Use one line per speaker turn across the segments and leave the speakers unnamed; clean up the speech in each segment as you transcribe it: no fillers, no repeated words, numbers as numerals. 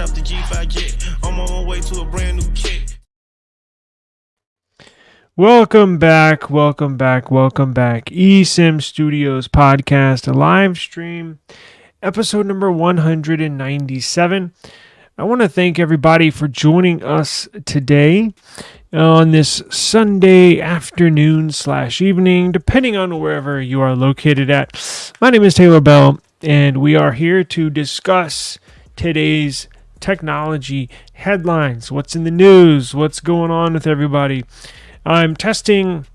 top the G5 jet. I'm on my way to a brand new kit.
Welcome back. eSIM Studios Podcast Live Stream, episode number 197. I want to thank everybody for joining us today on this Sunday afternoon/evening, depending on wherever you are located at. My name is Taylor Bell, and we are here to discuss today's technology headlines. What's in the news? What's going on with everybody? I'm testing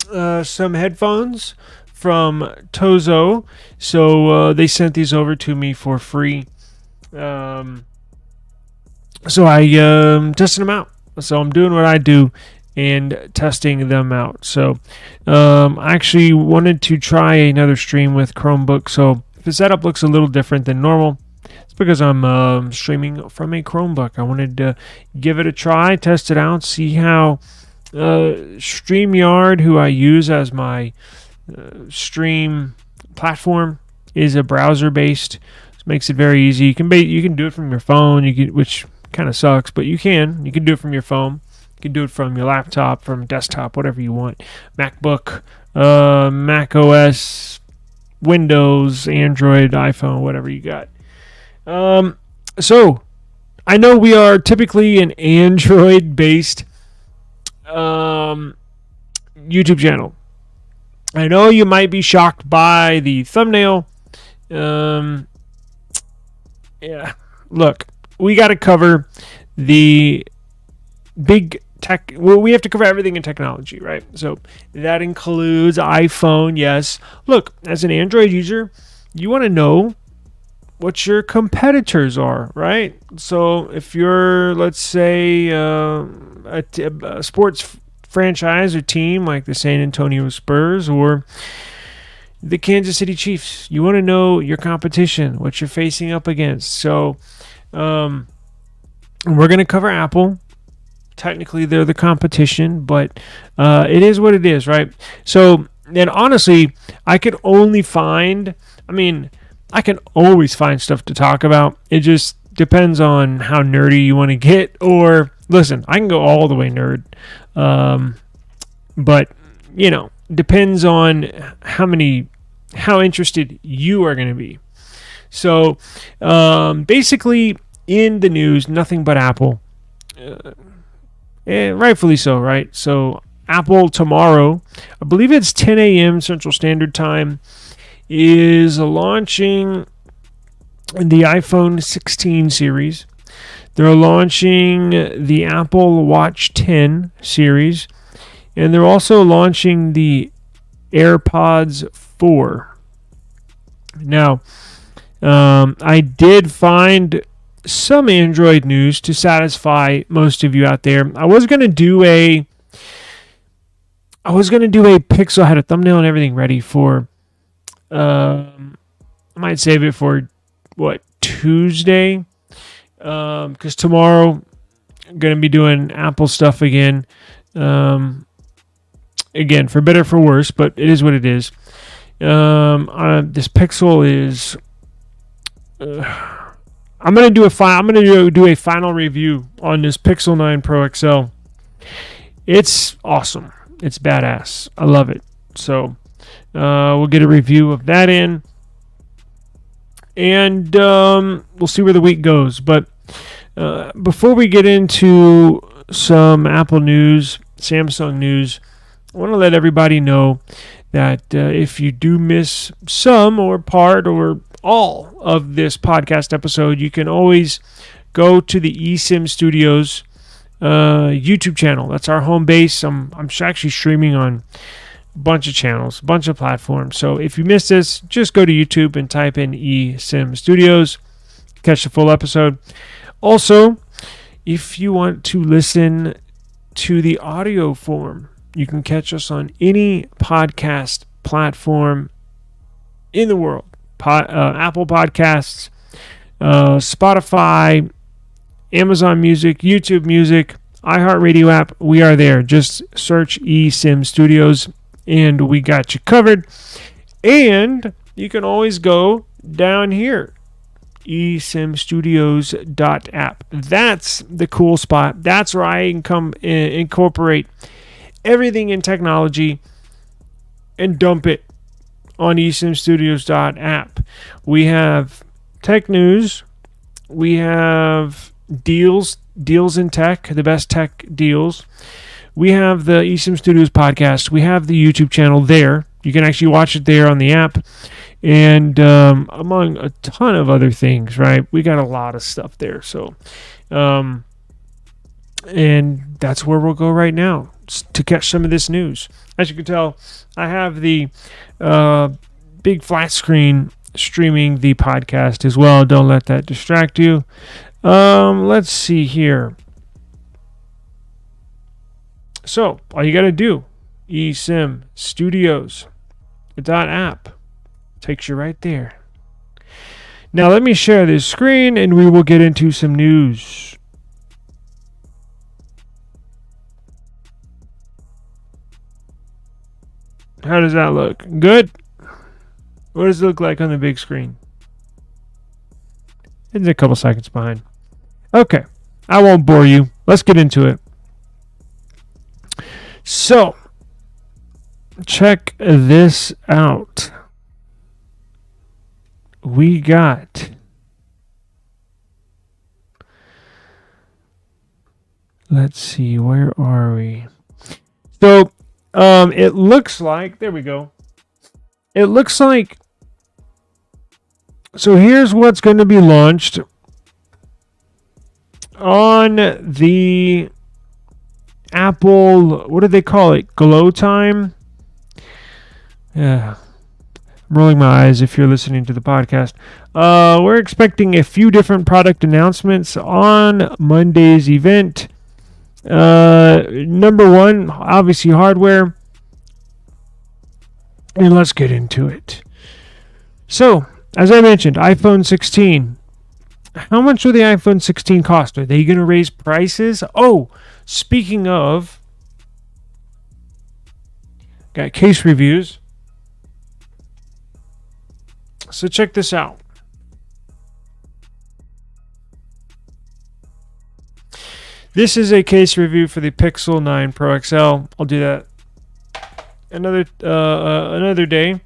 some headphones from Tozo, so they sent these over to me for free. So I tested them out. So I'm doing what I do and testing them out. So I actually wanted to try another stream with Chromebook. So if the setup looks a little different than normal, it's because I'm streaming from a Chromebook. I wanted to give it a try, test it out, see how StreamYard, who I use as my stream platform, is a browser-based. This makes it very easy. You can do it from your phone, which kind of sucks, but you can do it from your phone. You can do it from your laptop, from desktop, whatever you want. MacBook, Mac OS, Windows, Android, iPhone, whatever you got. So I know we are typically an Android-based YouTube channel. I know you might be shocked by the thumbnail. Yeah, look, we got to cover the big tech. Well, we have to cover everything in technology, right? So that includes iPhone, yes. Look, as an Android user, you want to know what your competitors are, right? So if you're, let's say, a sports franchise or team like the San Antonio Spurs or the Kansas City Chiefs, you want to know your competition, what you're facing up against. So we're going to cover Apple. Technically, they're the competition, but it is what it is, right? So, and honestly, I can always find stuff to talk about. It just depends on how nerdy you want to get. Or, listen, I can go all the way nerd. But, depends on how interested you are going to be. So, basically, in the news, nothing but Apple. Rightfully so, right? So, Apple tomorrow, I believe it's 10 a.m. Central Standard Time, is launching the iPhone 16 series. They're launching the Apple Watch 10 series, and they're also launching the AirPods 4. Now, I did find some Android news to satisfy most of you out there. I was going to do a Pixel. I had a thumbnail and everything ready for. I might save it for Tuesday, because tomorrow I'm going to be doing Apple stuff again. Again, for better for worse, but it is what it is. This Pixel is. I'm going to do a final review on this Pixel 9 Pro XL. It's awesome. It's badass. I love it. So. We'll get a review of that in, and we'll see where the week goes. But before we get into some Apple news, Samsung news, I want to let everybody know that if you do miss some or part or all of this podcast episode, you can always go to the eSIM Studios YouTube channel. That's our home base. I'm actually streaming on bunch of channels, bunch of platforms. So if you missed this, just go to YouTube and type in eSIM Studios, catch the full episode. Also, if you want to listen to the audio form, you can catch us on any podcast platform in the world. Apple Podcasts, Spotify, Amazon Music, YouTube Music, iHeartRadio app. We are there. Just search eSIM Studios and we got you covered. And you can always go down here eSIMstudios.app. That's the cool spot. That's where I can come incorporate everything in technology and dump it on eSIMstudios.app. We have tech news. We have deals in tech, the best tech deals. We have the eSIM Studios podcast. We have the YouTube channel there. You can actually watch it there on the app. And among a ton of other things, right? We got a lot of stuff there. So, and that's where we'll go right now to catch some of this news. As you can tell, I have the big flat screen streaming the podcast as well. Don't let that distract you. Let's see here. So, all you got to do, eSIMstudios.app. Takes you right there. Now let me share this screen and we will get into some news. How does that look? Good? What does it look like on the big screen? It's a couple seconds behind. Okay, I won't bore you. Let's get into it. So, check this out. We got let's see, where are we? So it looks like, there we go. It looks like, so here's what's going to be launched on the Apple, what do they call it? GlowTime? Yeah. I'm rolling my eyes if you're listening to the podcast. We're expecting a few different product announcements on Monday's event. Number one, obviously hardware. And let's get into it. So, as I mentioned, iPhone 16. How much will the iPhone 16 cost? Are they going to raise prices? Oh, speaking of, got case reviews. So check this out. This is a case review for the Pixel 9 Pro XL. I'll do that another day.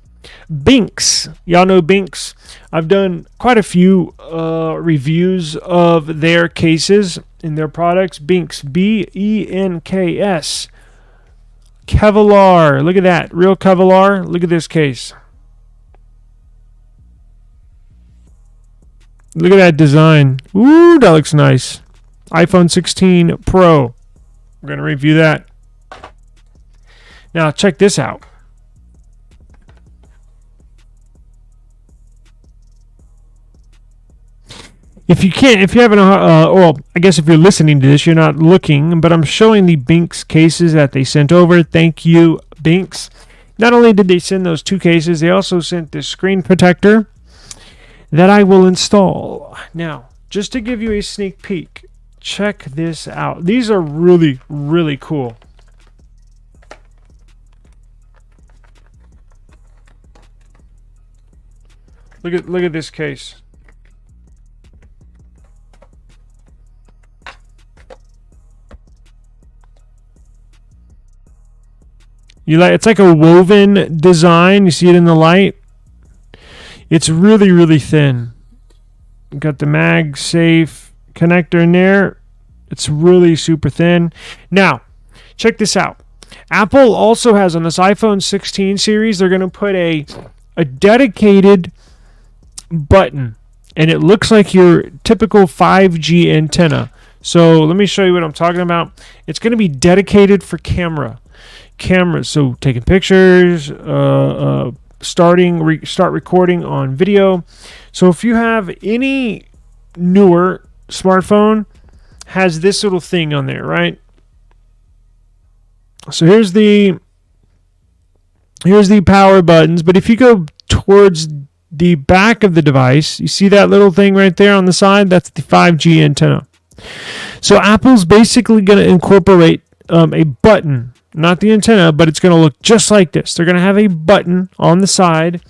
Binks. Y'all know Binks. I've done quite a few reviews of their cases and their products. Binks. B-E-N-K-S. Kevlar. Look at that. Real Kevlar. Look at this case. Look at that design. Ooh, that looks nice. iPhone 16 Pro. We're going to review that. Now, check this out. If you haven't, well, I guess if you're listening to this, you're not looking, but I'm showing the Binks cases that they sent over. Thank you, Binks. Not only did they send those two cases, they also sent this screen protector that I will install. Now, just to give you a sneak peek, check this out. These are really, really cool. Look at this case. It's like a woven design. You see it in the light. It's really, really thin. Got the MagSafe connector in there. It's really super thin. Now, check this out. Apple also has on this iPhone 16 series, they're going to put a dedicated button. And it looks like your typical 5G antenna. So let me show you what I'm talking about. It's going to be dedicated for cameras. So taking pictures, start recording on video. So if you have any newer smartphone, has this little thing on there, right? So here's the power buttons, but if you go towards the back of the device, you see that little thing right there on the side? That's the 5G antenna. So Apple's basically going to incorporate a button, not the antenna, but it's going to look just like this. They're going to have a button on the side,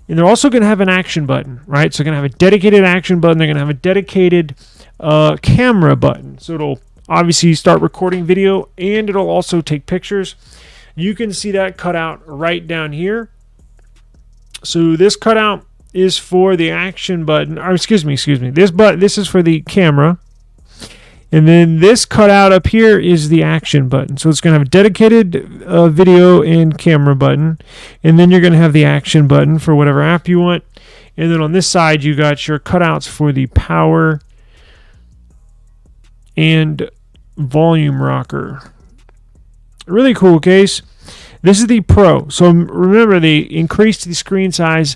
And they're also going to have an action button, right? So they're going to have a dedicated action button. They're going to have a dedicated camera button. So it'll obviously start recording video, and it'll also take pictures. You can see that cut out right down here. So this cutout is for the action button. Or excuse me. This is for the camera. And then this cutout up here is the action button. So it's going to have a dedicated video and camera button. And then you're going to have the action button for whatever app you want. And then on this side, you got your cutouts for the power and volume rocker. Really cool case. This is the Pro. So remember, they increased the screen size.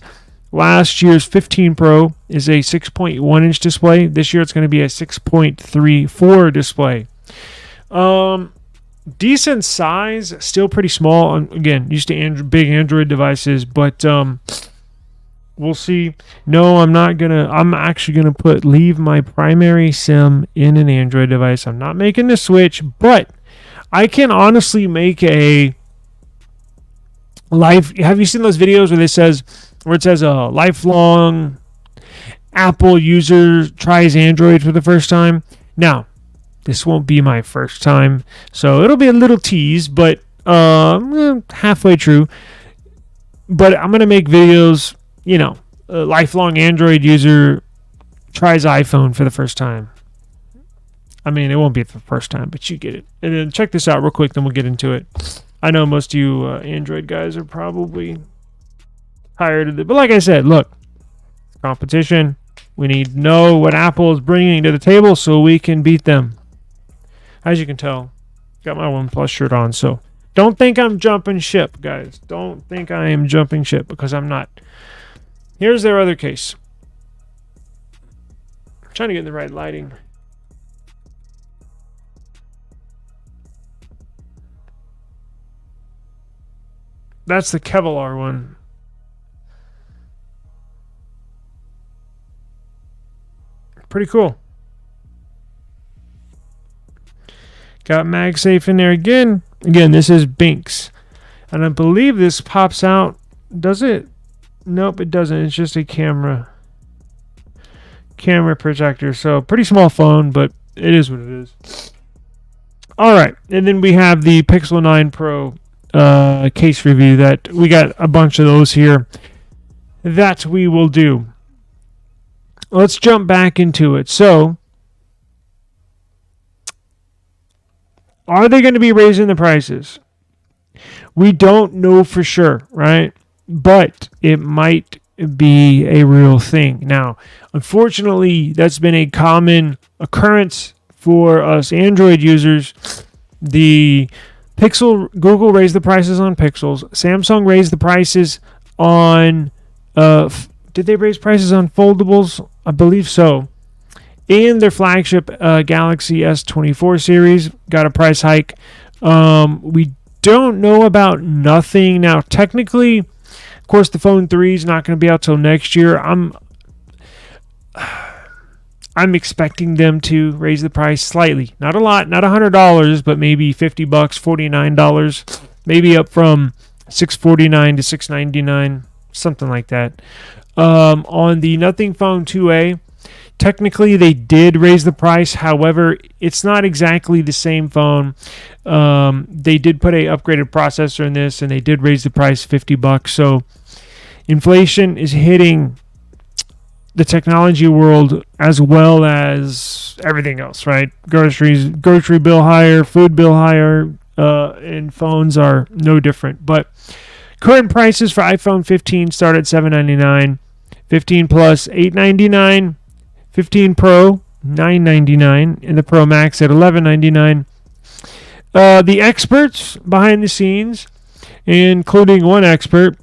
Last year's 15 Pro is a 6.1 inch display. This year it's going to be a 6.34 display. Decent size, still pretty small. Again, used to big Android devices, but we'll see. No, I'm actually gonna leave my primary SIM in an Android device. I'm not making the switch, but I can honestly make a live. Have you seen those videos where it says a lifelong Apple user tries Android for the first time? Now, this won't be my first time, so it'll be a little tease, but halfway true. But I'm going to make videos, a lifelong Android user tries iPhone for the first time. I mean, it won't be the first time, but you get it. And then check this out real quick, then we'll get into it. I know most of you Android guys are probably tired of it. But like I said, look, competition. We need to know what Apple is bringing to the table so we can beat them. As you can tell, got my OnePlus shirt on, so don't think I'm jumping ship, guys. Don't think I am jumping ship, because I'm not. Here's their other case. I'm trying to get in the right lighting. That's the Kevlar one. Pretty cool. Got MagSafe in there again. Again, this is Binks. And I believe this pops out. Does it? Nope, it doesn't. It's just a camera protector. So pretty small phone, but it is what it is. All right. And then we have the Pixel 9 Pro case review. That we got a bunch of those here that we will do. Let's jump back into it. So, are they going to be raising the prices? We don't know for sure, right? But it might be a real thing. Now, unfortunately, that's been a common occurrence for us Android users. Google raised the prices on Pixels. Samsung raised the prices on did they raise prices on foldables? I believe so. And their flagship Galaxy S24 series got a price hike. We don't know about nothing. Now, technically, of course, the Phone 3 is not going to be out till next year. I'm expecting them to raise the price slightly. Not a lot, not $100, but maybe $50, $49, maybe up from $649 to $699, something like that. On the Nothing Phone 2A, technically they did raise the price. However, it's not exactly the same phone. They did put a upgraded processor in this, and they did raise the price $50. So inflation is hitting the technology world as well as everything else, right? Grocery bill higher, food bill higher, and phones are no different. But current prices for iPhone 15 start at $799, 15 Plus $899, 15 Pro $999, and the Pro Max at $1199. The experts behind the scenes, including one expert,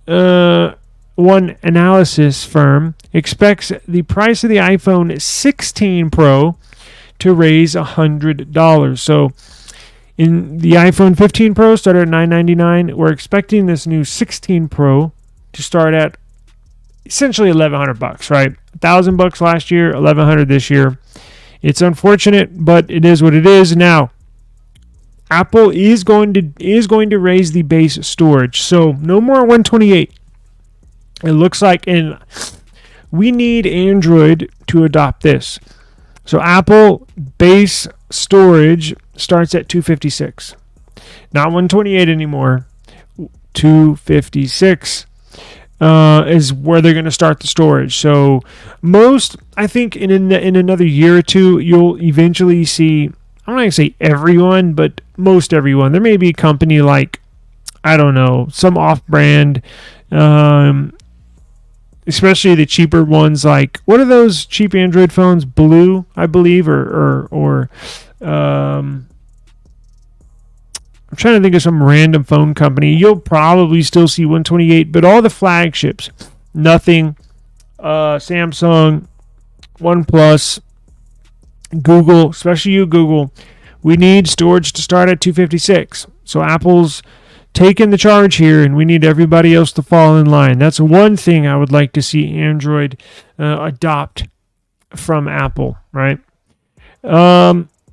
one analysis firm, expects the price of the iPhone 16 Pro to raise $100. So in the iPhone 15 Pro started at $999. We're expecting this new 16 Pro to start at essentially $1,100, right? $1,000 last year, $1,100 this year. It's unfortunate, but it is what it is. Now, Apple is going to raise the base storage, so no more 128. It looks like, and we need Android to adopt this. So Apple base storage starts at 256. Not 128 anymore. 256 is where they're going to start the storage. So most, I think in another year or two, you'll eventually see, I'm not going to say everyone, but most everyone. There may be a company like, I don't know, some off-brand, especially the cheaper ones, like, what are those cheap Android phones? Blue, I believe, or I'm trying to think of some random phone company. You'll probably still see 128, but all the flagships, nothing, Samsung, OnePlus, Google, especially you, Google, we need storage to start at 256. So Apple's taking the charge here, and we need everybody else to fall in line. That's one thing I would like to see Android adopt from Apple, right? M4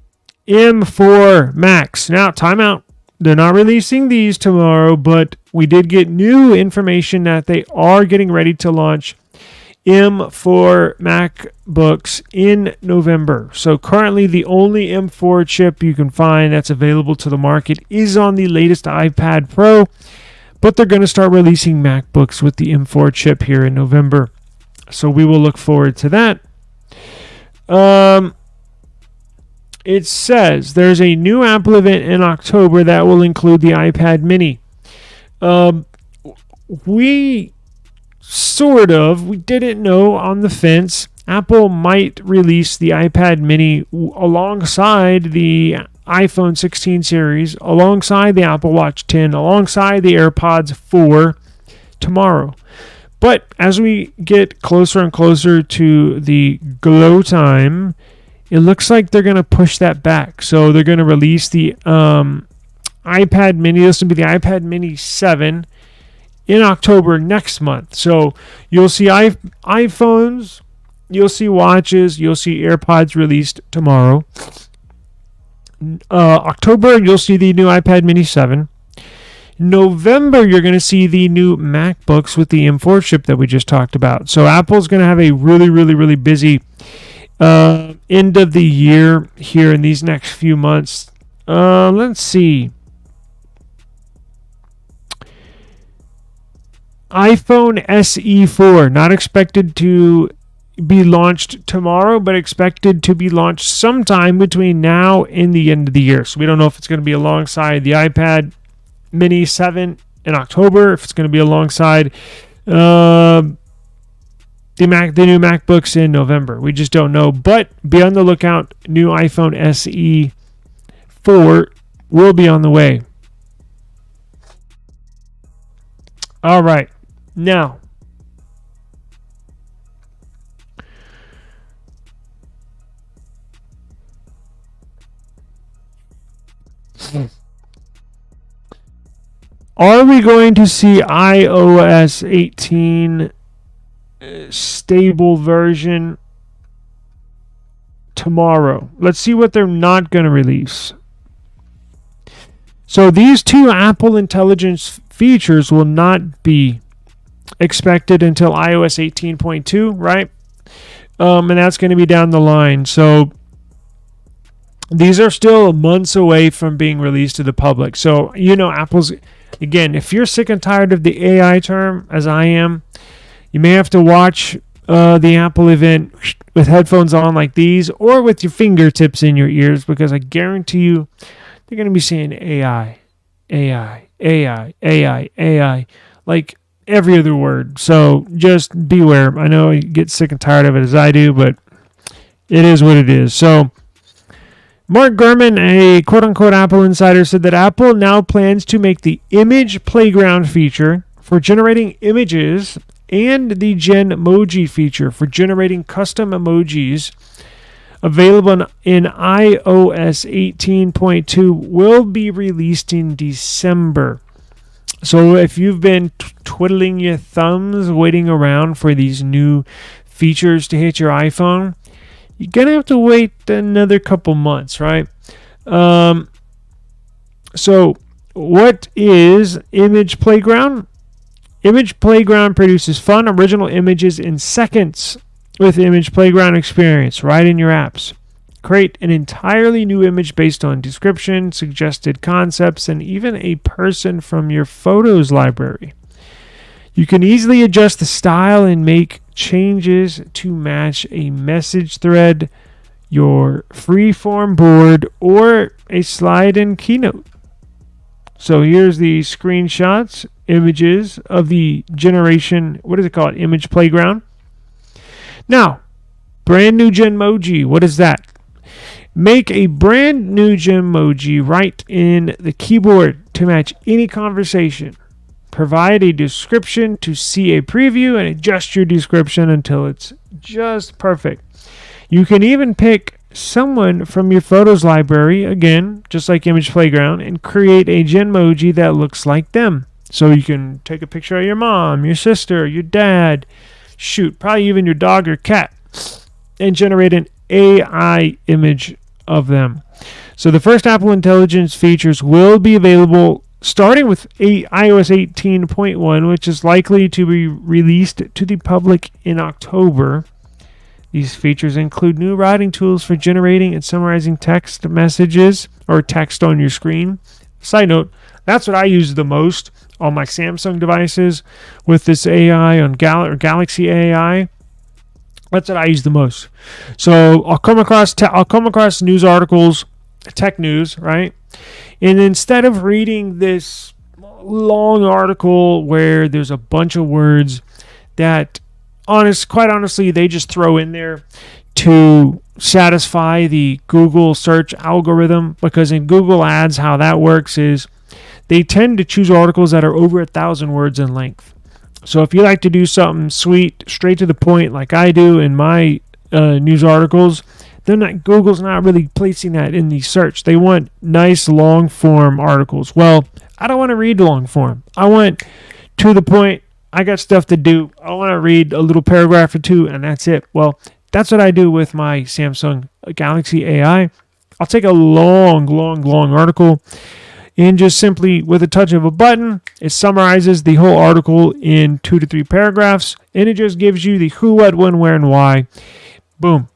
Max. Now, timeout. They're not releasing these tomorrow, but we did get new information that they are getting ready to launch M4 MacBooks in November. So currently the only M4 chip you can find that's available to the market is on the latest iPad Pro, but they're going to start releasing MacBooks with the M4 chip here in November. So we will look forward to that. It says there's a new Apple event in October that will include the iPad mini. We didn't know on the fence. Apple might release the iPad mini alongside the iPhone 16 series, alongside the Apple Watch 10, alongside the AirPods 4 tomorrow. But as we get closer and closer to the GlowTime, it looks like they're going to push that back. So they're going to release the iPad mini. This will be the iPad mini 7 in October next month. So you'll see iPhones, you'll see watches, you'll see AirPods released tomorrow. October, you'll see the new iPad mini 7. November, you're going to see the new MacBooks with the M4 chip that we just talked about. So Apple's going to have a really, really, really busy end of the year here in these next few months. Let's see. iPhone SE4, not expected to be launched tomorrow, but expected to be launched sometime between now and the end of the year. So we don't know if it's going to be alongside the iPad mini 7 in October, if it's going to be alongside the new MacBooks in November. We just don't know. But be on the lookout. New iPhone SE 4 will be on the way. All right. Now, are we going to see iOS 18 stable version tomorrow? Let's see what they're not going to release. So these two Apple Intelligence features will not be expected until iOS 18.2, right? And that's going to be down the line. So these are still months away from being released to the public. So, Apple's, again, if you're sick and tired of the AI term, as I am, you may have to watch the Apple event with headphones on like these, or with your fingertips in your ears, because I guarantee you they're going to be saying AI, AI, AI, AI, AI, like every other word. So just beware. I know you get sick and tired of it as I do, but it is what it is. So Mark Gurman, a quote-unquote Apple insider, said that Apple now plans to make the Image Playground feature for generating images and the Genmoji feature for generating custom emojis available in iOS 18.2 will be released in December. So if you've been twiddling your thumbs waiting around for these new features to hit your iPhone, you're going to have to wait another couple months, right? So what is Image Playground? Image Playground produces fun, original images in seconds with Image Playground experience right in your apps. Create an entirely new image based on description, suggested concepts, and even a person from your photos library. You can easily adjust the style and make changes to match a message thread, your freeform board, or a slide-in keynote. So here's the screenshots, images of the generation, what is it called? Image Playground. Now, brand new Genmoji, what is that? Make a brand new Genmoji right in the keyboard to match any conversation. Provide a description to see a preview and adjust your description until it's just perfect. You can even pick someone from your photos library, again, just like Image Playground, and create a Genmoji that looks like them. So you can take a picture of your mom, your sister, your dad, probably even your dog or cat, and generate an AI image of them. So the first Apple Intelligence features will be available starting with iOS 18.1, which is likely to be released to the public in October. These features include new writing tools for generating and summarizing text messages or text on your screen. Side note, that's what I use the most on my Samsung devices with this AI on Galaxy AI. That's what I use the most. So I'll come across news articles, tech news, right? And instead of reading this long article where there's a bunch of words that quite honestly, they just throw in there to satisfy the Google search algorithm, because in Google Ads, how that works is they tend to choose articles that are over 1,000 words in length. So if you like to do something sweet, straight to the point, like I do in my news articles, Google's not really placing that in the search. They want nice long form articles. Well, I don't want to read long form. I want to the point. I got stuff to do. I want to read a little paragraph or two, and that's it. Well, that's what I do with my Samsung Galaxy AI. I'll take a long article, and just simply with a touch of a button, it summarizes the whole article in 2 to 3 paragraphs, and it just gives you the who, what, when, where, and why. Boom.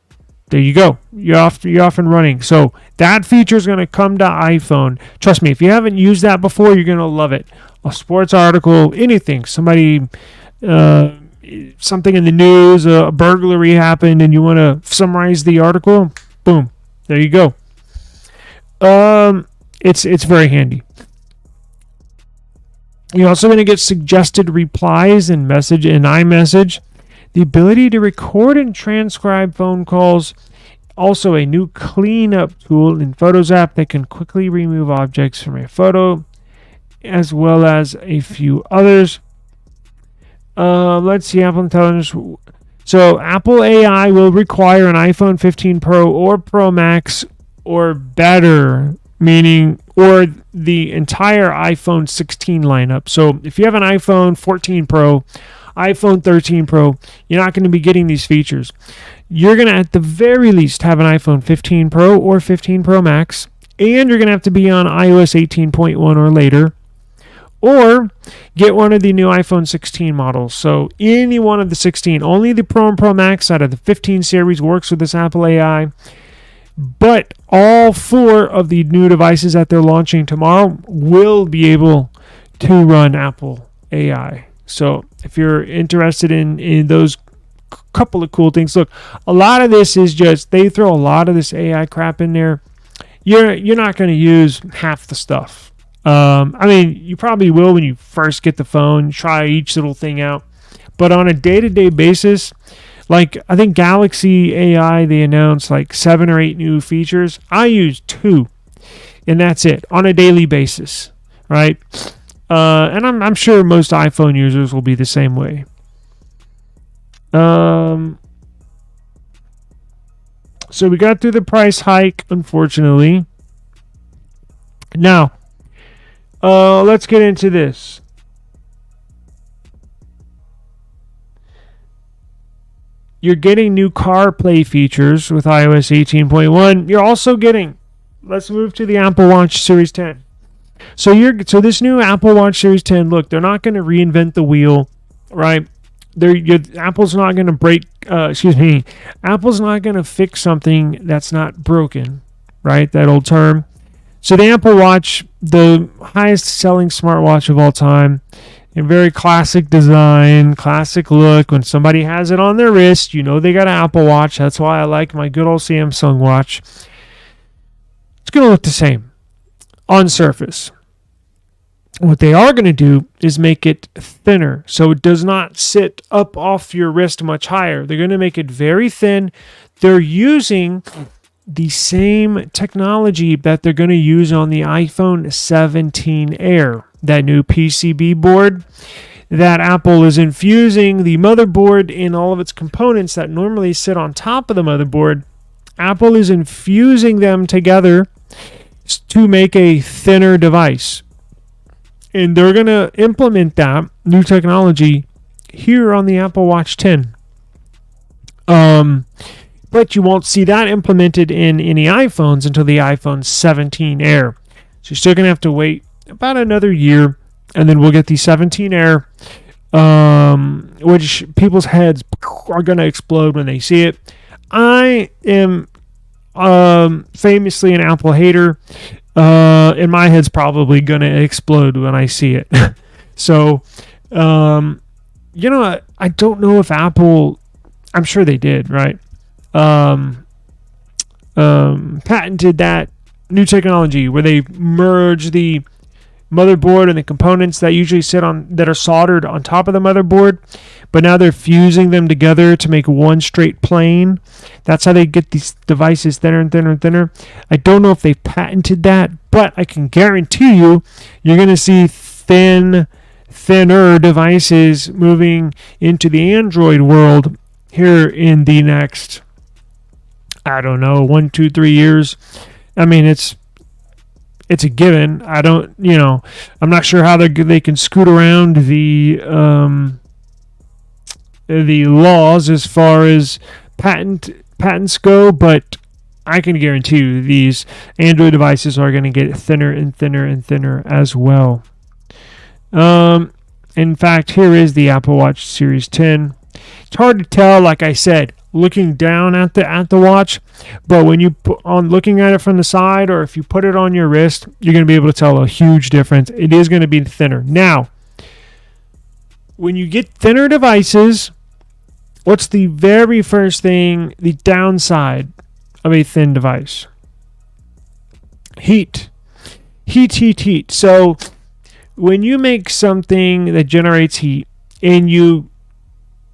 There you go. You're off and running. So that feature is going to come to iPhone. Trust me, if you haven't used that before, you're going to love it. A sports article, anything. Something in the news, a burglary happened, and you want to summarize the article. Boom. There you go. It's very handy. You're also going to get suggested replies in iMessage. The ability to record and transcribe phone calls. Also a new cleanup tool in Photos app that can quickly remove objects from a photo, as well as a few others. Let's see, Apple Intelligence. So Apple AI will require an iPhone 15 Pro or Pro Max or better, meaning or the entire iPhone 16 lineup. So if you have an iPhone 14 Pro, iPhone 13 Pro, you're not going to be getting these features. You're going to, at the very least, have an iPhone 15 Pro or 15 Pro Max, and you're going to have to be on iOS 18.1 or later, or get one of the new iPhone 16 models. So any one of the 16, only the Pro and Pro Max out of the 15 series works with this Apple AI, but all 4 of the new devices that they're launching tomorrow will be able to run Apple AI. So if you're interested in those couple of cool things, look, a lot of this is just, they throw a lot of this AI crap in there. You're not going to use half the stuff. I mean, you probably will when you first get the phone, try each little thing out. But on a day-to-day basis, like I think Galaxy AI, they announced like 7 or 8 new features. I use 2, and that's it on a daily basis, right? And I'm sure most iPhone users will be the same way. So we got through the price hike, unfortunately. Now, let's get into this. You're getting new CarPlay features with iOS 18.1. You're also getting, let's move to the Apple Watch Series 10. So this new Apple Watch Series 10, look, they're not going to reinvent the wheel, right? Apple's not going to Apple's not going to fix something that's not broken, right? That old term. So the Apple Watch, the highest selling smartwatch of all time, in very classic design, classic look. When somebody has it on their wrist, you know they got an Apple Watch. That's why I like my good old Samsung watch. It's going to look the same on surface. What they are going to do is make it thinner, so it does not sit up off your wrist much higher. They're going to make it very thin. They're using the same technology that they're going to use on the iPhone 17 Air, that new PCB board that Apple is infusing the motherboard in all of its components that normally sit on top of the motherboard. Apple is infusing them together to make a thinner device. And they're going to implement that new technology here on the Apple Watch 10. But you won't see that implemented in any iPhones until the iPhone 17 Air. So you're still going to have to wait about another year, and then we'll get the 17 Air, which people's heads are going to explode when they see it. I am famously an Apple hater. And my head's probably going to explode when I see it. So, I don't know if Apple, I'm sure they did, right? Patented that new technology where they merge the motherboard and the components that usually that are soldered on top of the motherboard, but now they're fusing them together to make one straight plane. That's how they get these devices thinner and thinner and thinner. I don't know if they patented that, but I can guarantee you're going to see thinner devices moving into the Android world here in the next, 1, 2, 3 years. I mean, it's a given. I'm not sure how they can scoot around the laws as far as patents go, but I can guarantee you these Android devices are going to get thinner and thinner and thinner as well. In fact, here is the Apple Watch Series 10. It's hard to tell, like I said, looking down at the watch, but when you put on looking at it from the side, or if you put it on your wrist, you're going to be able to tell a huge difference. It is going to be thinner. Now, when you get thinner devices, what's the very first thing, the downside of a thin device? Heat. Heat. So when you make something that generates heat and you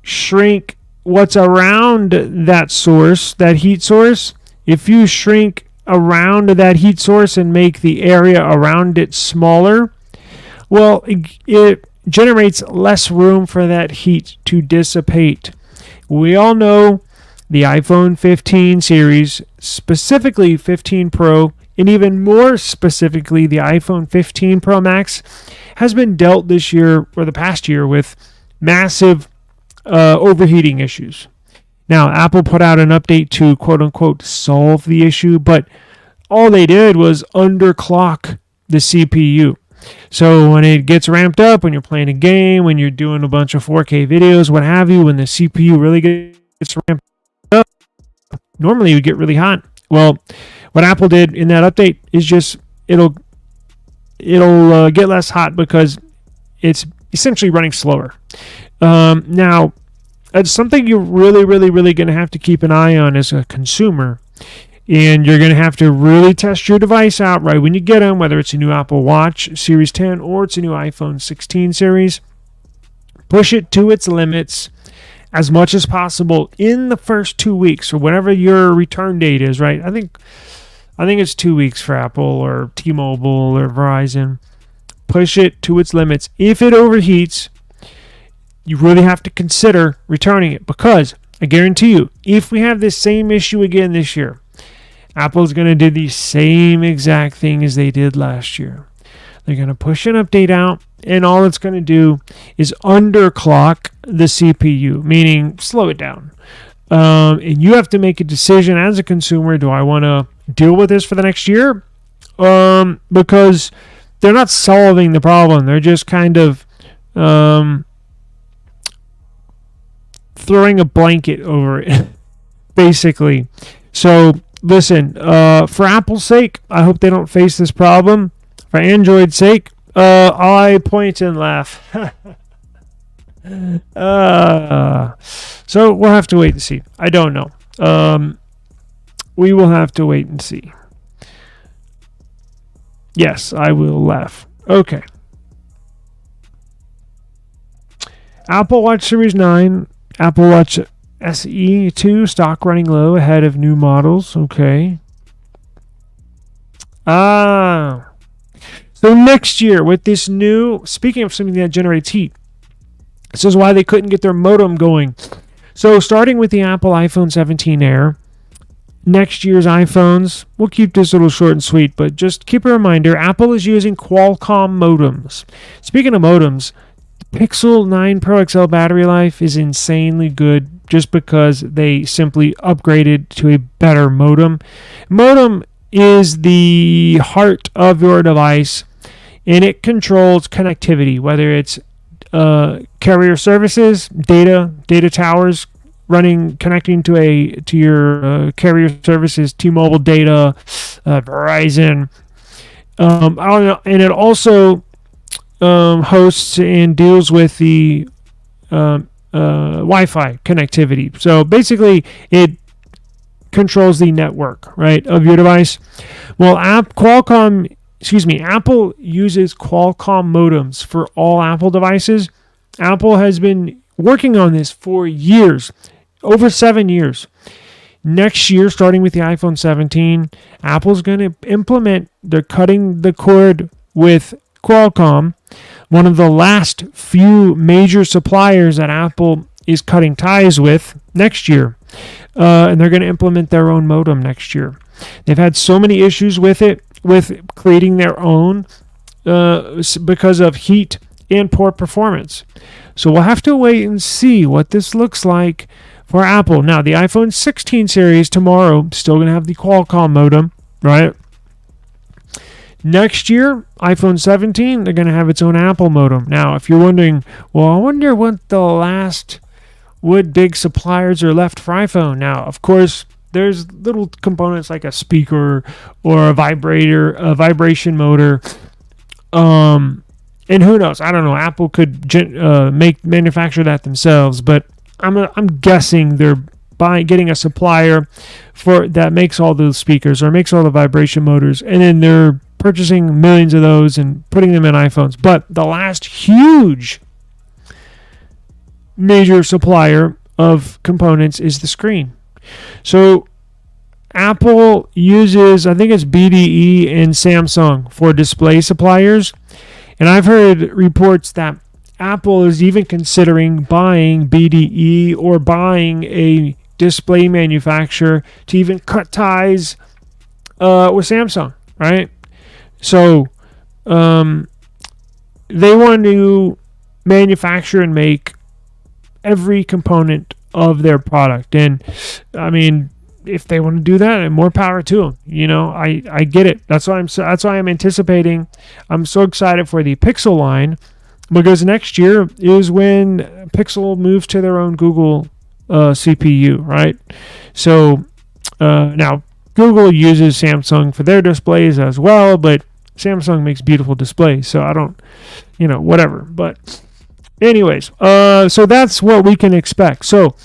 shrink what's around that source, that heat source, if you shrink around that heat source and make the area around it smaller, well, it generates less room for that heat to dissipate. We all know the iPhone 15 series, specifically 15 Pro, and even more specifically the iPhone 15 Pro Max, has been dealt this year or the past year with massive overheating issues. Now, Apple put out an update to quote-unquote solve the issue, but all they did was underclock the CPU. So when it gets ramped up, when you're playing a game, when you're doing a bunch of 4K videos, what have you, when the CPU really gets ramped up, normally it would get really hot. Well, what Apple did in that update is just it'll get less hot because it's essentially running slower. Now, it's something you're really going to have to keep an eye on as a consumer. And you're going to have to really test your device out right when you get them, whether it's a new Apple Watch Series 10 or it's a new iPhone 16 series. Push it to its limits as much as possible in the first 2 weeks or whatever your return date is, right? I think it's 2 weeks for Apple or T-Mobile or Verizon. Push it to its limits. If it overheats, you really have to consider returning it, because I guarantee you, if we have this same issue again this year, Apple's going to do the same exact thing as they did last year. They're going to push an update out, and all it's going to do is underclock the CPU, meaning slow it down. And you have to make a decision as a consumer. Do I want to deal with this for the next year? Because they're not solving the problem. They're just kind of throwing a blanket over it, basically. So listen, for Apple's sake, I hope they don't face this problem. For Android's sake, I point and laugh. So we'll have to wait and see. I don't know. We will have to wait and see. Yes, I will laugh. Okay. Apple Watch Series 9, Apple Watch SE 2 stock running low ahead of new models. Okay. So next year with this new, speaking of something that generates heat, this is why they couldn't get their modem going. So starting with the Apple iPhone 17 Air, next year's iPhones, we'll keep this a little short and sweet, but just keep a reminder, Apple is using Qualcomm modems. Speaking of modems, the Pixel 9 Pro XL battery life is insanely good just because they simply upgraded to a better modem. Modem is the heart of your device, and it controls connectivity, whether it's carrier services, data towers connecting to your carrier services, T-Mobile data, Verizon. I don't know, and it also hosts and deals with the Wi-Fi connectivity. So basically, it controls the network, right, of your device. Well, Apple uses Qualcomm modems for all Apple devices. Apple has been working on this for years, over 7 years. Next year, starting with the iPhone 17, Apple's going to implement, they're cutting the cord with Qualcomm, one of the last few major suppliers that Apple is cutting ties with next year. And they're going to implement their own modem next year. They've had so many issues with it, with creating their own because of heat and poor performance. So we'll have to wait and see what this looks like for Apple. Now, the iPhone 16 series tomorrow, still going to have the Qualcomm modem, right? Next year, iPhone 17, they're going to have its own Apple modem. Now, if you're wondering, well, I wonder what big suppliers are left for iPhone. Now, of course, there's little components like a speaker or a vibrator, a vibration motor. And who knows? I don't know. Apple could manufacture that themselves, but I'm guessing they're getting a supplier that makes all those speakers or makes all the vibration motors, and then they're purchasing millions of those and putting them in iPhones. But the last huge major supplier of components is the screen. So Apple uses, I think it's BDE and Samsung for display suppliers. And I've heard reports that Apple is even considering buying BDE or buying a display manufacturer to even cut ties with Samsung, right? So they want to manufacture and make every component of their product. And I mean, if they want to do that, and more power to them. You know, I get it. That's why I'm anticipating. I'm so excited for the Pixel line, because next year is when Pixel moves to their own Google CPU, right? So now Google uses Samsung for their displays as well, but Samsung makes beautiful displays, so I don't, whatever. But anyways, so that's what we can expect. So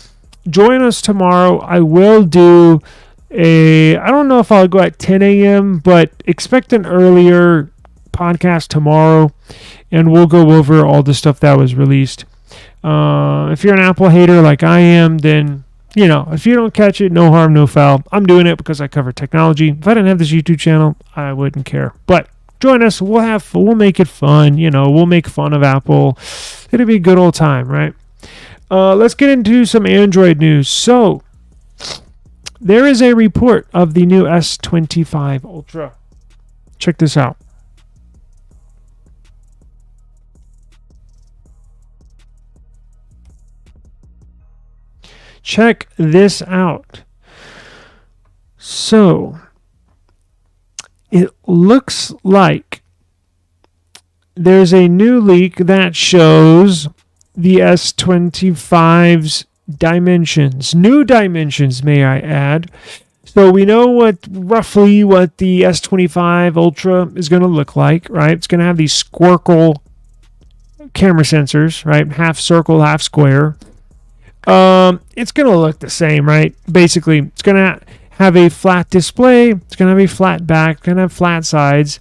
join us tomorrow. I will do I don't know if I'll go at 10 a.m., but expect an earlier podcast tomorrow, and we'll go over all the stuff that was released. If you're an Apple hater like I am, then, if you don't catch it, no harm, no foul. I'm doing it because I cover technology. If I didn't have this YouTube channel, I wouldn't care. But join us. We'll make it fun. We'll make fun of Apple. It'll be a good old time, right? Let's get into some Android news. So, there is a report of the new S25 Ultra. Check this out. Check this out. So, it looks like there's a new leak that shows the S25's dimensions. New dimensions, may I add. So we know roughly what the S25 Ultra is going to look like, right? It's going to have these squircle camera sensors, right? Half circle, half square. It's going to look the same, right? Basically, it's going to have a flat display. It's going to have a flat back. It's going to have flat sides.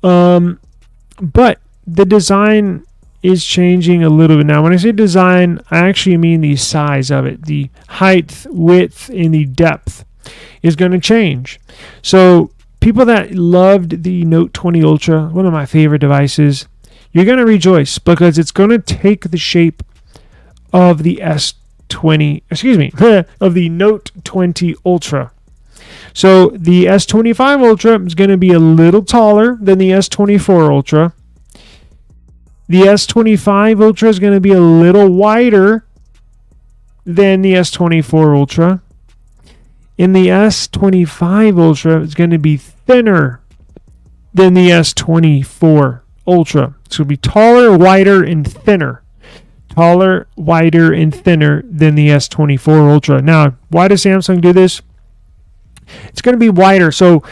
But the design is changing a little bit. Now, when I say design, I actually mean the size of it. The height, width, and the depth is going to change. So people that loved the Note 20 Ultra, one of my favorite devices, you're going to rejoice because it's going to take the shape of the of the Note 20 Ultra. So the S25 Ultra is going to be a little taller than the S24 Ultra. The S25 Ultra is going to be a little wider than the S24 Ultra. And the S25 Ultra is going to be thinner than the S24 Ultra. It's going to be taller, wider, and thinner. Taller, wider, and thinner than the S24 Ultra. Now, why does Samsung do this? It's going to be wider. So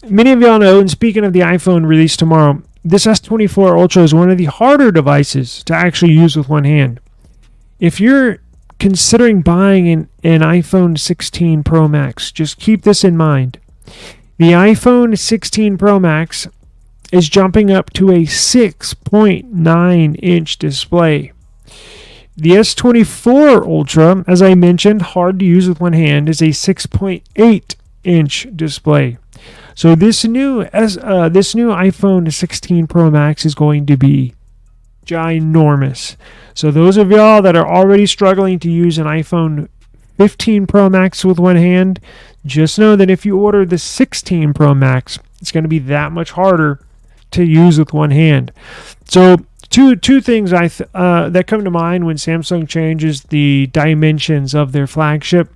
many of y'all know, and speaking of the iPhone release tomorrow, this S24 Ultra is one of the harder devices to actually use with one hand. If you're considering buying an iPhone 16 Pro Max, just keep this in mind. The iPhone 16 Pro Max is jumping up to a 6.9-inch display. The S24 Ultra, as I mentioned, hard to use with one hand, is a 6.8-inch display. So this new iPhone 16 Pro Max is going to be ginormous. So those of y'all that are already struggling to use an iPhone 15 Pro Max with one hand, just know that if you order the 16 Pro Max, it's going to be that much harder to use with one hand. So two things that come to mind when Samsung changes the dimensions of their flagship.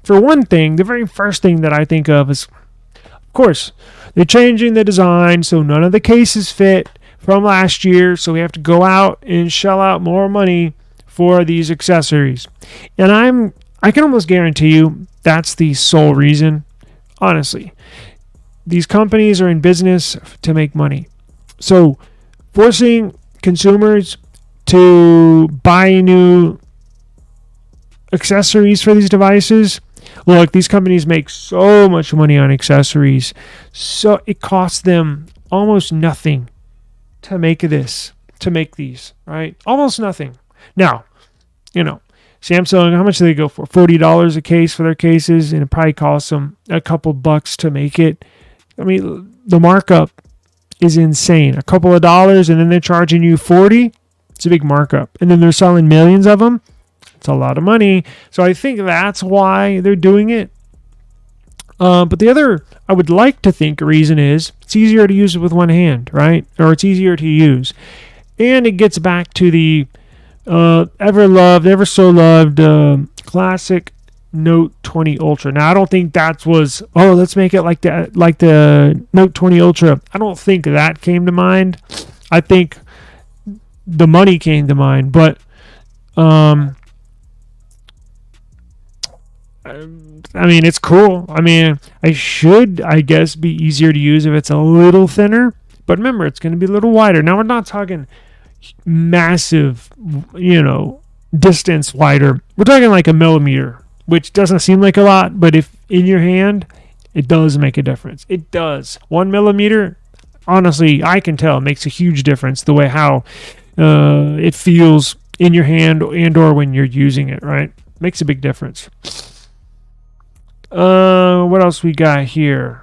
For one thing, the very first thing that I think of is, of course, they're changing the design so none of the cases fit from last year, so we have to go out and shell out more money for these accessories. And I can almost guarantee you that's the sole reason. Honestly, these companies are in business to make money. So forcing consumers to buy new accessories for these devices, look, these companies make so much money on accessories, so it costs them almost nothing to make these, right? Almost nothing. Now, Samsung, how much do they go for? $40 a case for their cases, and it probably costs them a couple bucks to make it. I mean, the markup is insane. A couple of dollars, and then they're charging you $40. It's a big markup. And then they're selling millions of them. It's a lot of money. So I think that's why they're doing it. But the other, I would like to think, reason is it's easier to use it with one hand, right? Or it's easier to use. And it gets back to the ever so loved classic Note 20 Ultra. Now, I don't think that was, let's make it like the Note 20 Ultra. I don't think that came to mind. I think the money came to mind. But I mean, it's cool. I mean, I guess, be easier to use if it's a little thinner. But remember, it's going to be a little wider. Now, we're not talking massive, distance wider. We're talking like a millimeter, which doesn't seem like a lot, but if in your hand, it does make a difference. It does. 1 millimeter, honestly, I can tell, makes a huge difference the way how it feels in your hand and or when you're using it, right? Makes a big difference. What else we got here?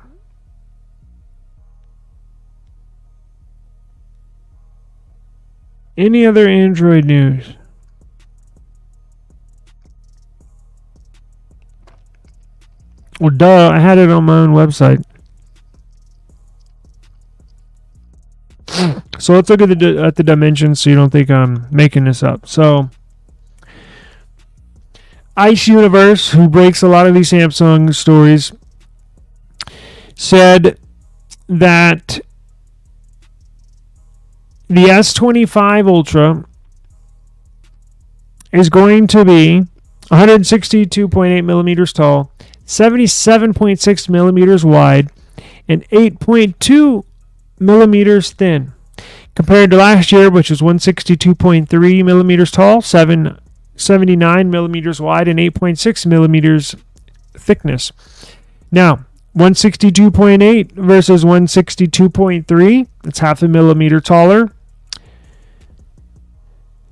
Any other Android news? Well, duh, I had it on my own website. So let's look at the dimensions so you don't think I'm making this up. So Ice Universe, who breaks a lot of these Samsung stories, said that the S25 Ultra is going to be 162.8 millimeters tall, 77.6 millimeters wide, and 8.2 millimeters thin, compared to last year, which was 162.3 millimeters tall, 79 millimeters wide, and 8.6 millimeters thickness. Now, 162.8 versus 162.3, it's half a millimeter taller.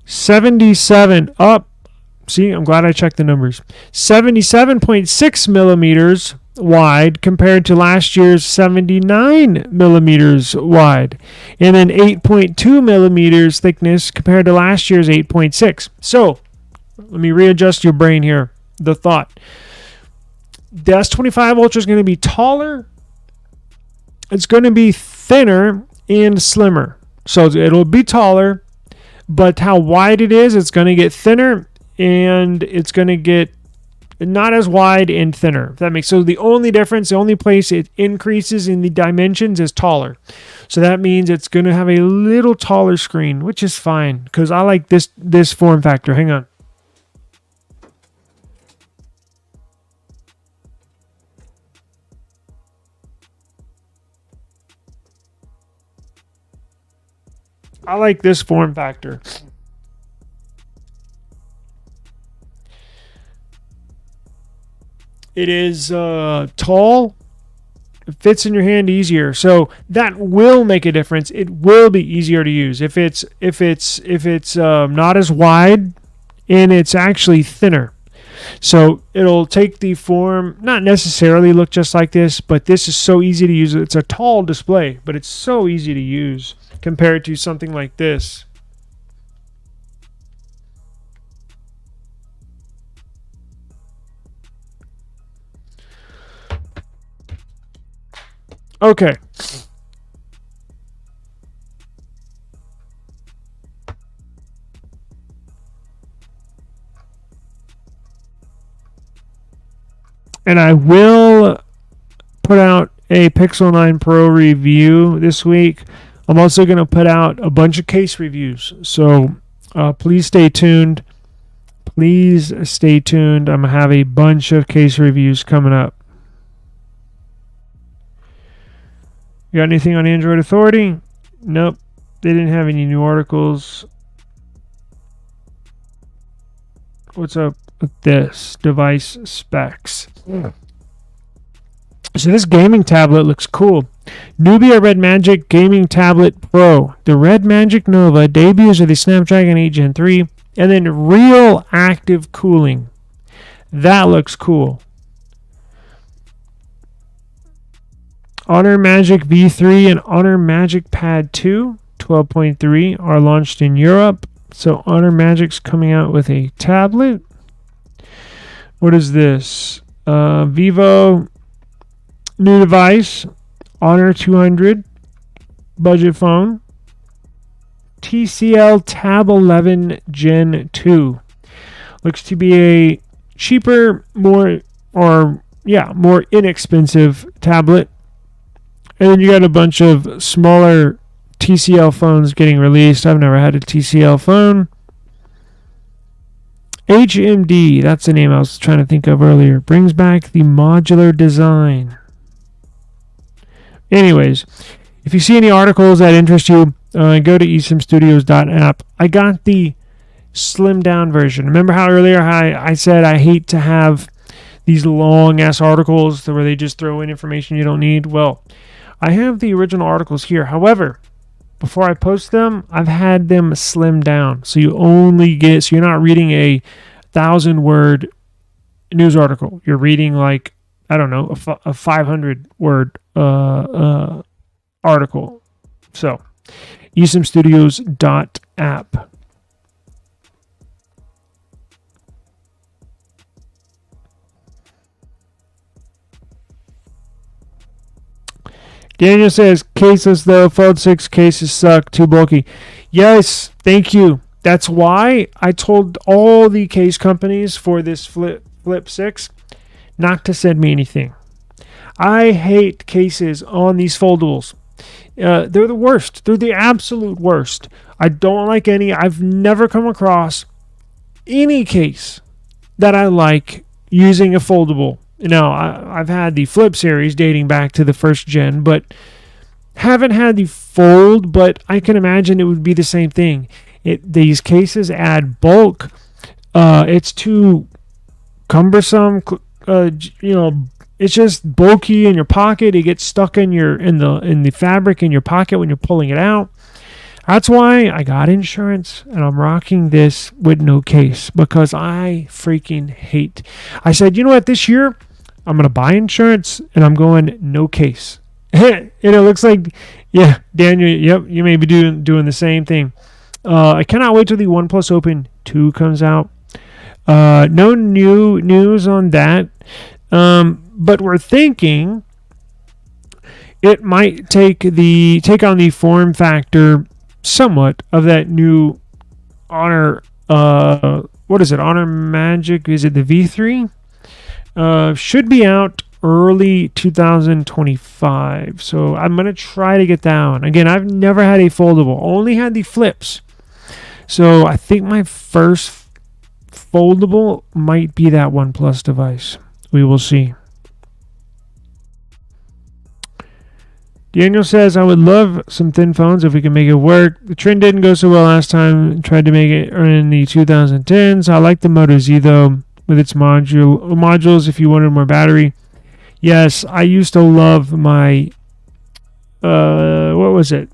77 up. See, I'm glad I checked the numbers. 77.6 millimeters wide compared to last year's 79 millimeters wide. And then 8.2 millimeters thickness compared to last year's 8.6. So, let me readjust your brain here. The thought. The S25 Ultra is going to be taller. It's going to be thinner and slimmer. So, it'll be taller. But how wide it is, it's going to get thinner, and it's going to get not as wide and thinner. If that makes so. The only difference, the only place it increases in the dimensions is taller. So that means it's going to have a little taller screen, which is fine because I like this form factor. Hang on. I like this form factor. It is tall. It fits in your hand easier, so that will make a difference. It will be easier to use if it's not as wide and it's actually thinner. So it'll take the form, not necessarily look just like this, but this is so easy to use. It's a tall display, but it's so easy to use compared to something like this. Okay. And I will put out a Pixel 9 Pro review this week. I'm also going to put out a bunch of case reviews. So please stay tuned. Please stay tuned. I'm going to have a bunch of case reviews coming up. You got anything on Android Authority? Nope. They didn't have any new articles. What's up with this? Device specs. So this gaming tablet looks cool. Nubia Red Magic Gaming Tablet Pro. The Red Magic Nova debuts with the Snapdragon 8 Gen 3 and then real active cooling. That looks cool. Honor Magic V3 and Honor Magic Pad 2 12.3 are launched in Europe. So Honor Magic's coming out with a tablet. What is this? Vivo new device. Honor 200 budget phone. TCL Tab 11 Gen 2. Looks to be a cheaper, more inexpensive tablet. And then you got a bunch of smaller TCL phones getting released. I've never had a TCL phone. HMD, that's the name I was trying to think of earlier, brings back the modular design. Anyways, if you see any articles that interest you, go to eSIMstudios.app. I got the slimmed down version. Remember how earlier I said I hate to have these long ass articles where they just throw in information you don't need? Well, I have the original articles here. However, before I post them, I've had them slimmed down. So you're not reading a 1,000-word news article. You're reading like, I don't know, a 500-word article. So, eSIMstudios.app. Daniel says, caseless though, Fold 6 cases suck, too bulky. Yes, thank you. That's why I told all the case companies for this Flip 6 not to send me anything. I hate cases on these foldables. They're the worst. They're the absolute worst. I don't like any. I've never come across any case that I like using a foldable. Now, I've had the Flip series dating back to the first gen, but haven't had the Fold, but I can imagine it would be the same thing. These cases add bulk. It's too cumbersome. It's just bulky in your pocket. It gets stuck in the fabric in your pocket when you're pulling it out. That's why I got insurance and I'm rocking this with no case, because I freaking hate. I said, you know what, this year I'm going to buy insurance and I'm going no case. And it looks like, yeah, Daniel, yep, you may be doing the same thing. I cannot wait till the OnePlus Open 2 comes out. No new news on that. But we're thinking it might take on the form factor somewhat of that new Honor. What is it? Honor Magic? Is it the V3? Should be out early 2025. So I'm gonna try to get that one. Again, I've never had a foldable. Only had the Flips. So I think my first foldable might be that OnePlus device. We will see. Daniel says, I would love some thin phones if we can make it work. The trend didn't go so well last time. Tried to make it in the 2010s. I like the Moto Z, though, with its modules if you wanted more battery. Yes, I used to love my... what was it?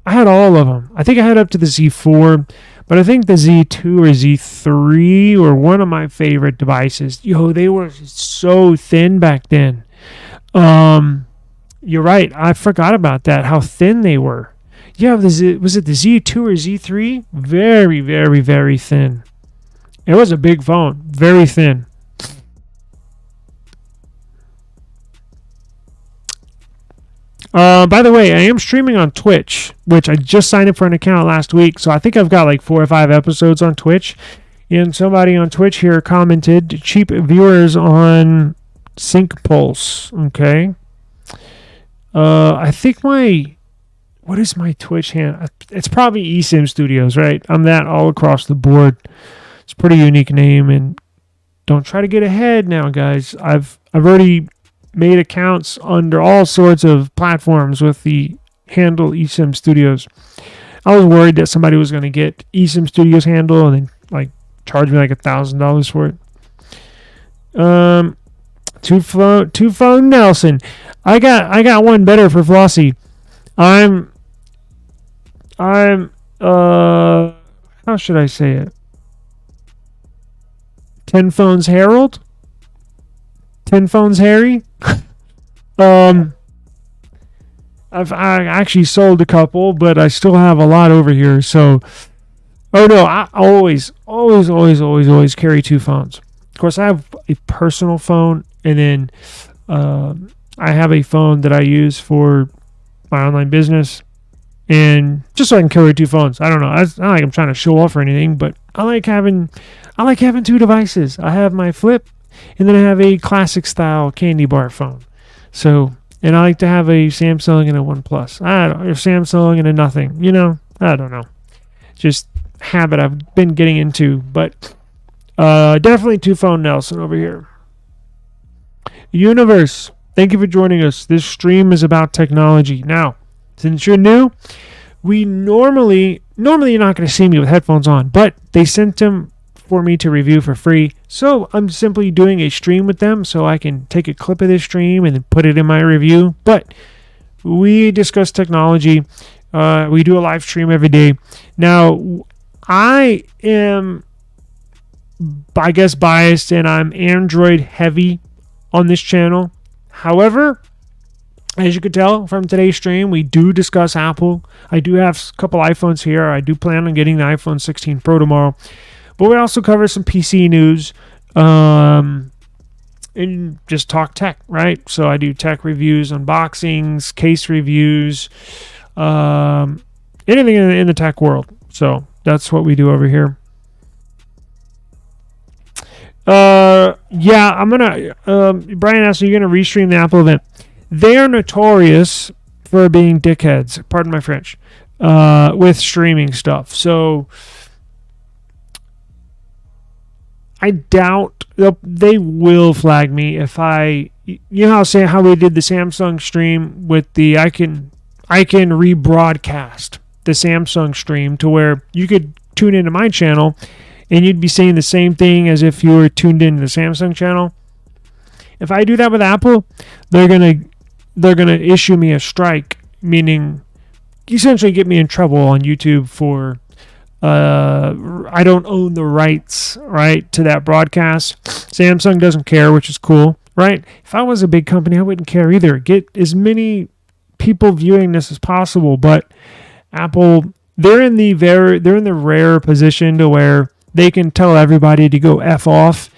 I had all of them. I think I had up to the Z4, but I think the Z2 or Z3 were one of my favorite devices. They were so thin back then. You're right. I forgot about that, how thin they were. Yeah, was it the Z2 or Z3? Very, very, very thin. It was a big phone. Very thin. By the way, I am streaming on Twitch, which I just signed up for an account last week, so I think I've got like 4 or 5 episodes on Twitch. And somebody on Twitch here commented, cheap viewers on Sync Pulse. Okay. I think what is my Twitch handle? It's probably eSIM Studios, right? I'm that all across the board. It's a pretty unique name, and don't try to get ahead now, guys. I've already made accounts under all sorts of platforms with the handle eSIM Studios. I was worried that somebody was going to get eSIM Studios handle and then charge me like $1,000 for it. Two phone Nelson. I got one better for Flossy. I'm how should I say it? 10 phones Harold? 10 phones Harry? I actually sold a couple, but I still have a lot over here. So, I always carry 2 phones. Of course, I have a personal phone, and then I have a phone that I use for my online business, and just so I can carry 2 phones. I don't know. It's not like I'm trying to show off or anything, but I like having 2 devices. I have my Flip, and then I have a classic style candy bar phone. So, and I like to have a Samsung and a OnePlus. Or Samsung and a nothing. I don't know. Just habit I've been getting into, but definitely 2 phone Nelson over here. Universe, thank you for joining us. This stream is about technology. Now, since you're new, we normally you're not going to see me with headphones on, but they sent them for me to review for free. So I'm simply doing a stream with them so I can take a clip of this stream and then put it in my review. But we discuss technology. We do a live stream every day. Now, I am, I guess, biased, and I'm Android heavy on this channel. However, as you could tell from today's stream, we do discuss Apple. I do have a couple iPhones here. I do plan on getting the iPhone 16 Pro tomorrow. But we also cover some PC news and just talk tech, right? So I do tech reviews, unboxings, case reviews, anything in the tech world. So that's what we do over here. I'm gonna Brian asked, are you gonna restream the Apple event? They are notorious for being dickheads, pardon my French, with streaming stuff. So I doubt they will flag me if I, how we did the Samsung stream with the, I can rebroadcast the Samsung stream to where you could tune into my channel and you'd be seeing the same thing as if you were tuned into the Samsung channel. If I do that with Apple, they're gonna issue me a strike, meaning essentially get me in trouble on YouTube for I don't own the rights, right, to that broadcast. Samsung doesn't care, which is cool, right? If I was a big company, I wouldn't care either. Get as many people viewing this as possible, but Apple, they're in the rare position to where they can tell everybody to go F off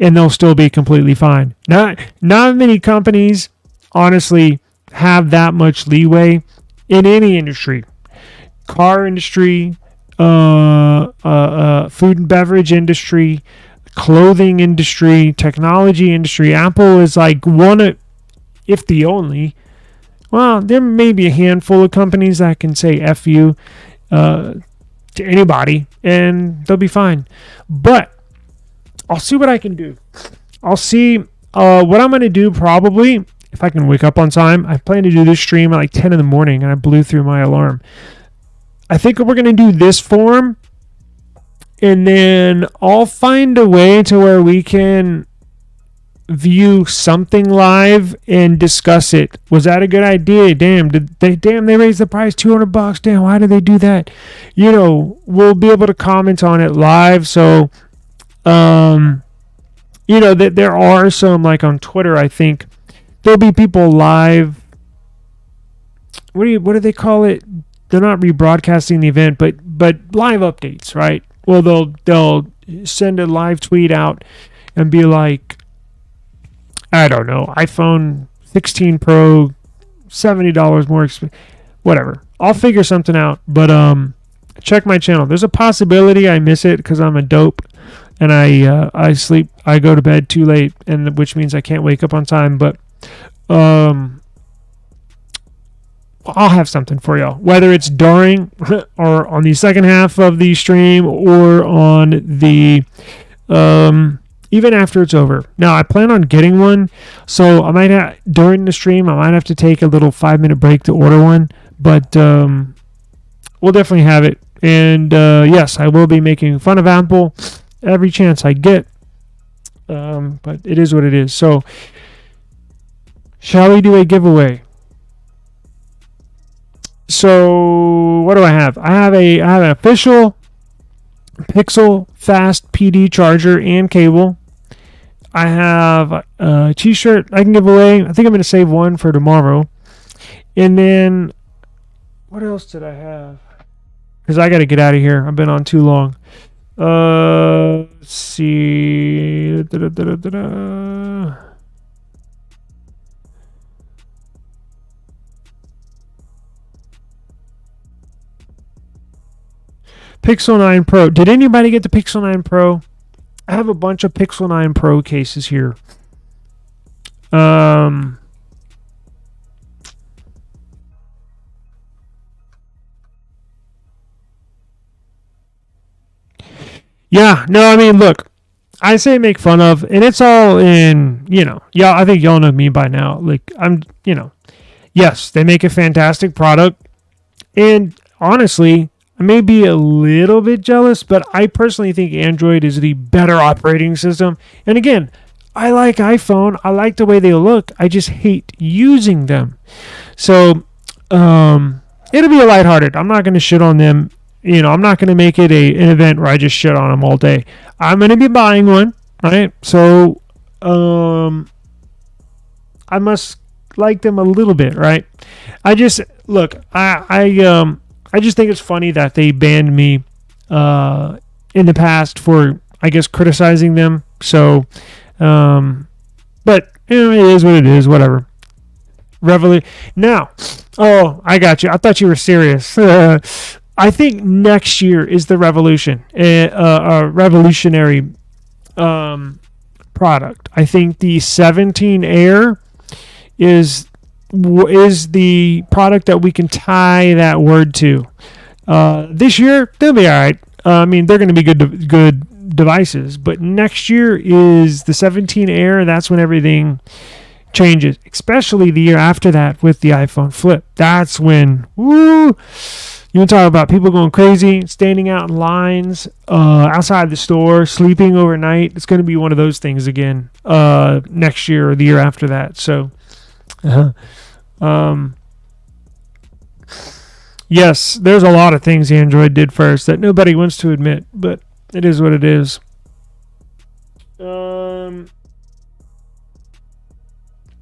and they'll still be completely fine. Not many companies honestly have that much leeway in any industry. Car industry, food and beverage industry, clothing industry, technology industry. Apple is like one, if the only. Well, there may be a handful of companies that can say F you to anybody and they'll be fine. But I'll see what I can do. I'll see what I'm going to do probably if I can wake up on time. I plan to do this stream at like 10 in the morning and I blew through my alarm. I think we're going to do this form and then I'll find a way to where we can view something live and discuss it. Was that a good idea? Damn, they raised the price $200. Damn, why did they do that? We'll be able to comment on it live. So, that there are some, like on Twitter, I think there'll be people live. What do they call it? They're not rebroadcasting the event, but live updates, right? Well, they'll send a live tweet out and be like, I don't know, iPhone 16 Pro, $70 more expensive, whatever. I'll figure something out, but check my channel. There's a possibility I miss it because I'm a dope and I go to bed too late, and which means I can't wake up on time, but I'll have something for y'all, whether it's during or on the second half of the stream or on the even after it's over. Now I plan on getting one, so I might during the stream I might have to take a little 5-minute break to order one, but we'll definitely have it. And yes, I will be making fun of Apple every chance I get, but it is what it is. So shall we do a giveaway? So what do I have? I have an official Pixel Fast PD charger and cable. I have a t-shirt I can give away. I think I'm going to save one for tomorrow. And then what else did I have? Because I got to get out of here. I've been on too long. Let's see. Pixel 9 Pro. Did anybody get the Pixel 9 Pro? I have a bunch of Pixel 9 Pro cases here. Yeah, no, I mean, look, I say make fun of, and it's all in, yeah, I think y'all know me by now. Like, yes, they make a fantastic product, and honestly, I may be a little bit jealous, but I personally think Android is the better operating system. And again, I like iPhone. I like the way they look. I just hate using them. So it'll be a lighthearted. I'm not going to shit on them. I'm not going to make it an event where I just shit on them all day. I'm going to be buying one, right? So I must like them a little bit, right? I just think it's funny that they banned me in the past for, I guess, criticizing them. So, but it is what it is. Whatever. Now, I got you. I thought you were serious. I think next year is the revolutionary product. I think the 17 Air is is the product that we can tie that word to. This year, they'll be all right. I mean, they're going to be good devices. But next year is the 17 Air. That's when everything changes, especially the year after that with the iPhone Flip. That's when, woo, you can talk about people going crazy, standing out in lines outside the store, sleeping overnight. It's going to be one of those things again next year or the year after that. So, yes, there's a lot of things Android did first that nobody wants to admit, but it is what it is.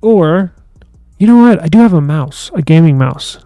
Or, you know what? I do have a mouse, a gaming mouse.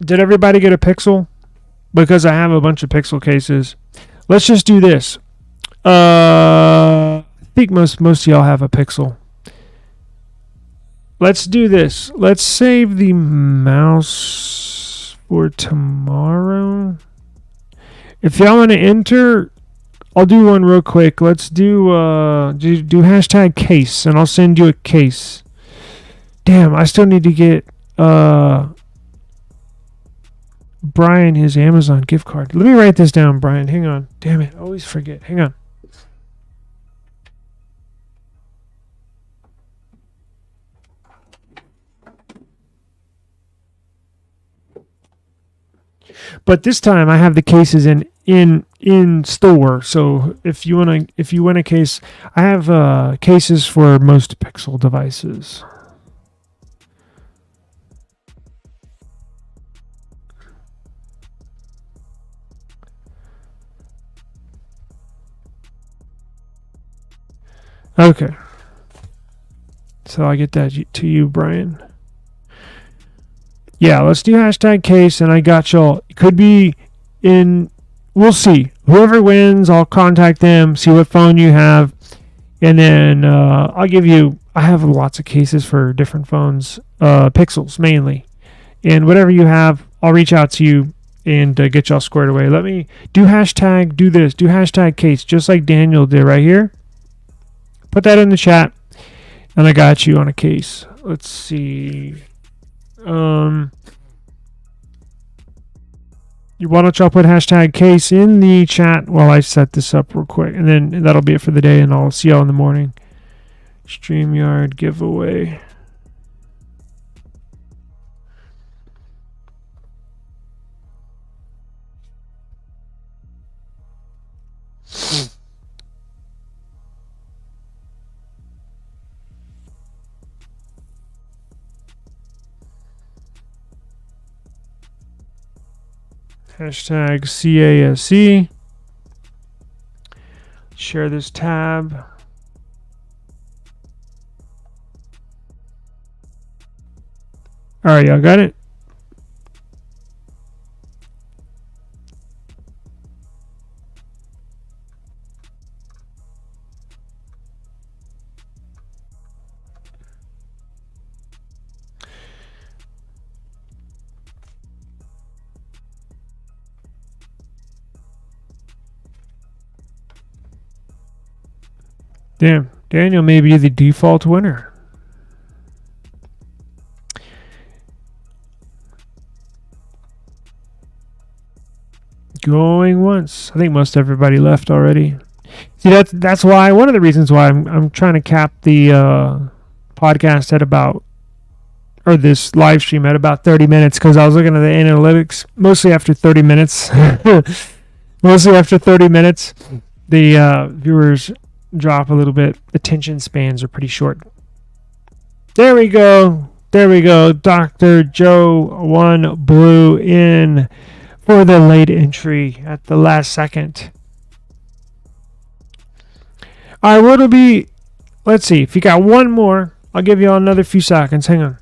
Did everybody get a Pixel? Because I have a bunch of Pixel cases. Let's just do this. I think most of y'all have a Pixel. Let's do this. Let's save the mouse for tomorrow. If y'all want to enter, I'll do one real quick. Let's do hashtag case, and I'll send you a case. Damn, I still need to get Brian his Amazon gift card. Let me write this down, Brian. Hang on. Damn it, I always forget. Hang on. But this time I have the cases in store. So if you want a case, I have cases for most Pixel devices. Okay. So I'll get that to you, Brian. Yeah, let's do hashtag case, and I got y'all. It could be in, we'll see. Whoever wins, I'll contact them, see what phone you have, and then I'll give you, I have lots of cases for different phones, Pixels mainly. And whatever you have, I'll reach out to you and get y'all squared away. Let me do hashtag case, just like Daniel did right here. Put that in the chat, and I got you on a case. Let's see. Why don't y'all put hashtag case in the chat while I set this up real quick, and then that'll be it for the day, and I'll see y'all in the morning. StreamYard giveaway. Hashtag CASE. Share this tab. All right, y'all got it? Damn, Daniel may be the default winner. Going once. I think most everybody left already. See, that's why, one of the reasons why I'm trying to cap the podcast at about, or this live stream at about 30 minutes, because I was looking at the analytics mostly after 30 minutes. Mostly after 30 minutes, the viewers drop a little bit. Attention spans are pretty short. There we go. Dr. Joe 1 blew in for the late entry at the last second. All right, what'll be, let's see, if you got one more, I'll give you another few seconds. Hang on.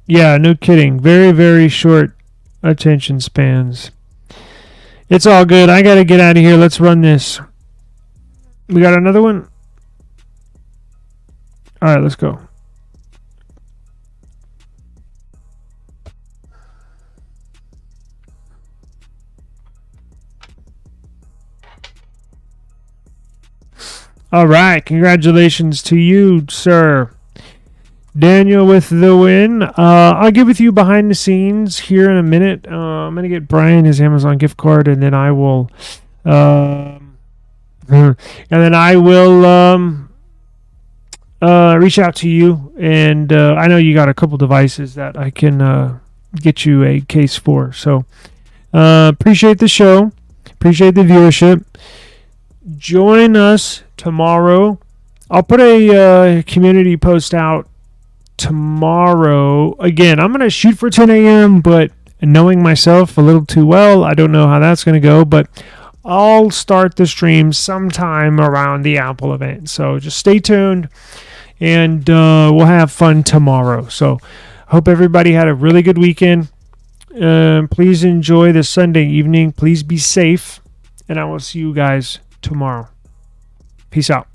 Yeah, no kidding. Very, very short attention spans. It's all good. I got to get out of here. Let's run this. We got another one? All right, let's go. All right. Congratulations to you, sir. Daniel with the win. I'll get with you behind the scenes here in a minute. I'm going to get Brian his Amazon gift card, and then I will reach out to you. And I know you got a couple devices that I can get you a case for. So appreciate the show. Appreciate the viewership. Join us tomorrow. I'll put a community post out tomorrow. Again, I'm going to shoot for 10 a.m., but knowing myself a little too well, I don't know how that's going to go, but I'll start the stream sometime around the Apple event. So just stay tuned, and we'll have fun tomorrow. So hope everybody had a really good weekend. Please enjoy the Sunday evening. Please be safe, and I will see you guys tomorrow. Peace out.